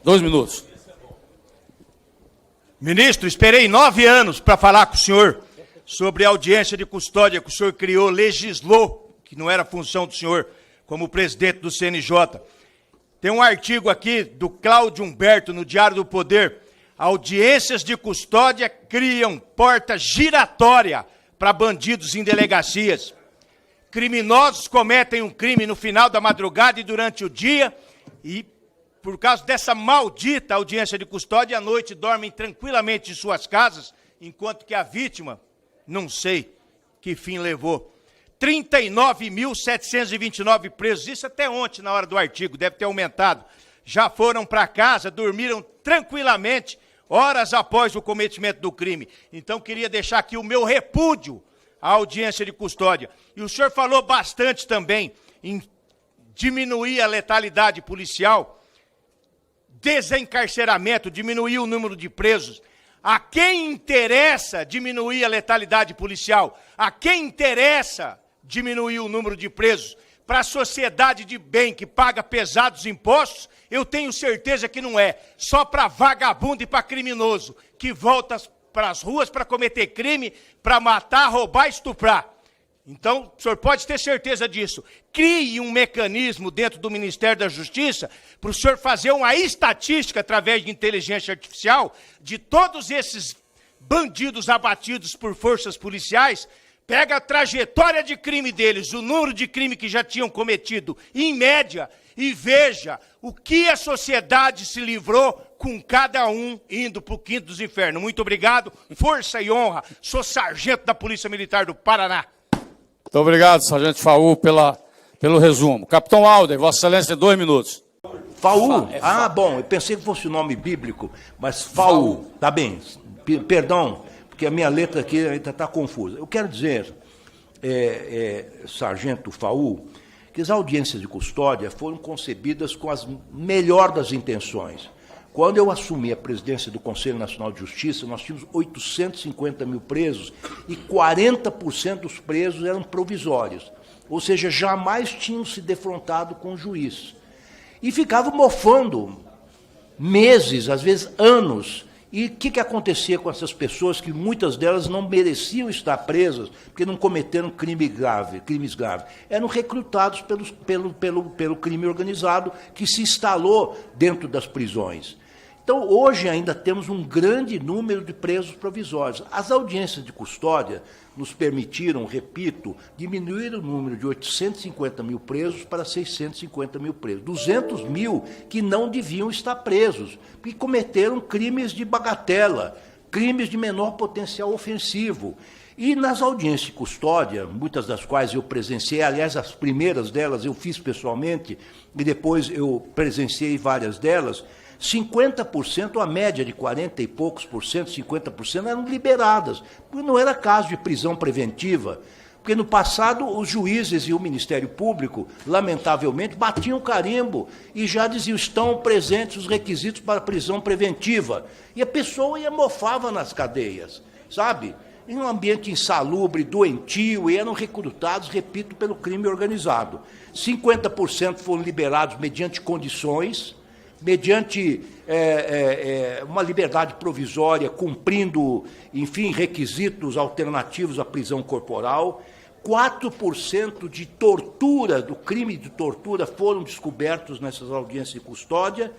2 minutos. Ministro, esperei 9 anos para falar com o senhor sobre a audiência de custódia que o senhor criou, legislou, que não era função do senhor, como presidente do CNJ. Tem um artigo aqui do Cláudio Humberto, no Diário do Poder. Audiências de custódia criam porta giratória para bandidos em delegacias. Criminosos cometem um crime no final da madrugada e durante o dia e, por causa dessa maldita audiência de custódia, à noite dormem tranquilamente em suas casas, enquanto que a vítima, não sei que fim levou. 39.729 presos, isso até ontem, na hora do artigo, deve ter aumentado. Já foram para casa, dormiram tranquilamente, horas após o cometimento do crime. Então, queria deixar aqui o meu repúdio à audiência de custódia. E o senhor falou bastante também em diminuir a letalidade policial, desencarceramento, diminuir o número de presos. A quem interessa diminuir a letalidade policial? A quem interessa diminuir o número de presos? Para a sociedade de bem que paga pesados impostos, eu tenho certeza que não é. Só para vagabundo e para criminoso, que volta para as ruas para cometer crime, para matar, roubar e estuprar. Então, o senhor pode ter certeza disso. Crie um mecanismo dentro do Ministério da Justiça para o senhor fazer uma estatística através de inteligência artificial de todos esses bandidos abatidos por forças policiais. Pega a trajetória de crime deles, o número de crime que já tinham cometido, em média, e veja o que a sociedade se livrou com cada um indo para o quinto dos infernos. Muito obrigado, força e honra. Sou sargento da Polícia Militar do Paraná. Muito obrigado, sargento Faú, pelo resumo. Capitão Alder, Vossa Excelência, 2 minutos. Faú? Ah, bom, eu pensei que fosse o nome bíblico, mas Faú, tá bem, perdão, porque a minha letra aqui ainda está confusa. Eu quero dizer, sargento Faú, que as audiências de custódia foram concebidas com as melhor das intenções. Quando eu assumi a presidência do Conselho Nacional de Justiça, nós tínhamos 850 mil presos e 40% dos presos eram provisórios, ou seja, jamais tinham se defrontado com o juiz. E ficavam mofando meses, às vezes anos. E o que acontecia com essas pessoas, que muitas delas não mereciam estar presas, porque não cometeram crimes graves? Eram recrutados pelo crime organizado, que se instalou dentro das prisões. Então, hoje ainda temos um grande número de presos provisórios. As audiências de custódia nos permitiram, repito, diminuir o número de 850 mil presos para 650 mil presos. 200 mil que não deviam estar presos, porque cometeram crimes de bagatela, crimes de menor potencial ofensivo. E nas audiências de custódia, muitas das quais eu presenciei, aliás, as primeiras delas eu fiz pessoalmente, e depois eu presenciei várias delas, 50%, a média de 40 e poucos por cento, 50% eram liberadas, porque não era caso de prisão preventiva, porque no passado os juízes e o Ministério Público, lamentavelmente, batiam carimbo e já diziam, estão presentes os requisitos para prisão preventiva, e a pessoa mofava nas cadeias, sabe? Em um ambiente insalubre, doentio, e eram recrutados, repito, pelo crime organizado. 50% foram liberados mediante condições, mediante uma liberdade provisória, cumprindo, enfim, requisitos alternativos à prisão corporal. 4% de tortura, do crime de tortura, foram descobertos nessas audiências de custódia.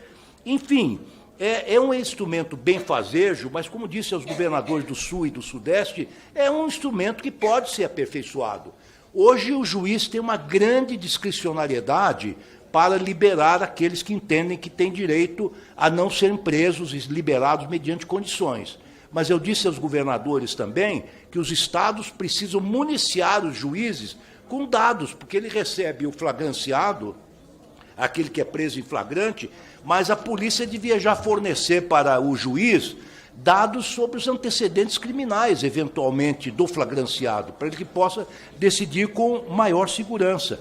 Enfim, é um instrumento benfazejo, mas, como disse aos governadores do Sul e do Sudeste, é um instrumento que pode ser aperfeiçoado. Hoje, o juiz tem uma grande discricionariedade para liberar aqueles que entendem que têm direito a não serem presos e liberados mediante condições. Mas eu disse aos governadores também que os estados precisam municiar os juízes com dados, porque ele recebe o flagranciado, aquele que é preso em flagrante, mas a polícia devia já fornecer para o juiz dados sobre os antecedentes criminais, eventualmente, do flagranciado, para ele que possa decidir com maior segurança.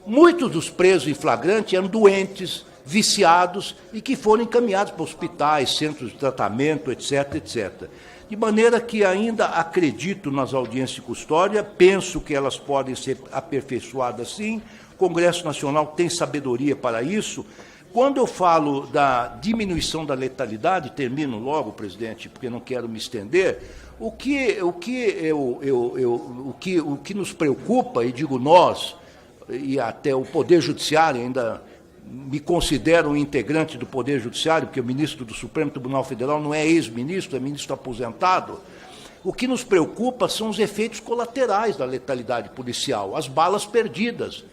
Muitos dos presos em flagrante eram doentes, viciados e que foram encaminhados para hospitais, centros de tratamento, etc., etc. De maneira que ainda acredito nas audiências de custódia, penso que elas podem ser aperfeiçoadas sim, o Congresso Nacional tem sabedoria para isso, Quando eu falo da diminuição da letalidade, termino logo, presidente, porque não quero me estender, o que nos preocupa, e digo nós, e até o Poder Judiciário, ainda me considero um integrante do Poder Judiciário, porque o ministro do Supremo Tribunal Federal não é ex-ministro, é ministro aposentado. O que nos preocupa são os efeitos colaterais da letalidade policial, as balas perdidas.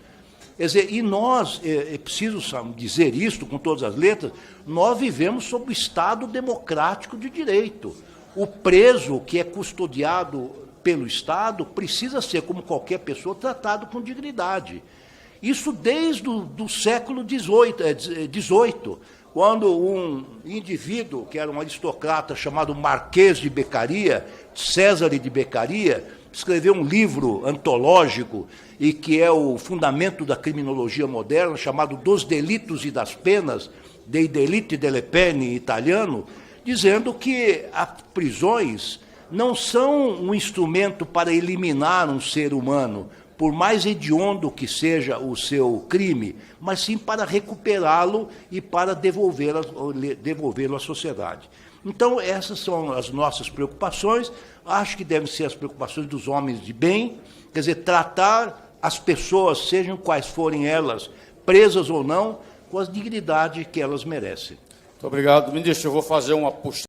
Quer dizer, e nós, é preciso dizer isto com todas as letras, nós vivemos sob o Estado democrático de direito. O preso que é custodiado pelo Estado precisa ser, como qualquer pessoa, tratado com dignidade. Isso desde o século XVIII, quando um indivíduo, que era um aristocrata chamado Marquês de Beccaria, César de Beccaria, escreveu um livro antológico e que é o fundamento da criminologia moderna, chamado Dos Delitos e das Penas, Dei Delitti e delle Pene em italiano, dizendo que as prisões não são um instrumento para eliminar um ser humano, por mais hediondo que seja o seu crime, mas sim para recuperá-lo e para devolvê-lo à sociedade. Então, essas são as nossas preocupações, acho que devem ser as preocupações dos homens de bem, quer dizer, tratar as pessoas, sejam quais forem elas, presas ou não, com a dignidade que elas merecem. Muito obrigado, ministro. Eu vou fazer uma postura.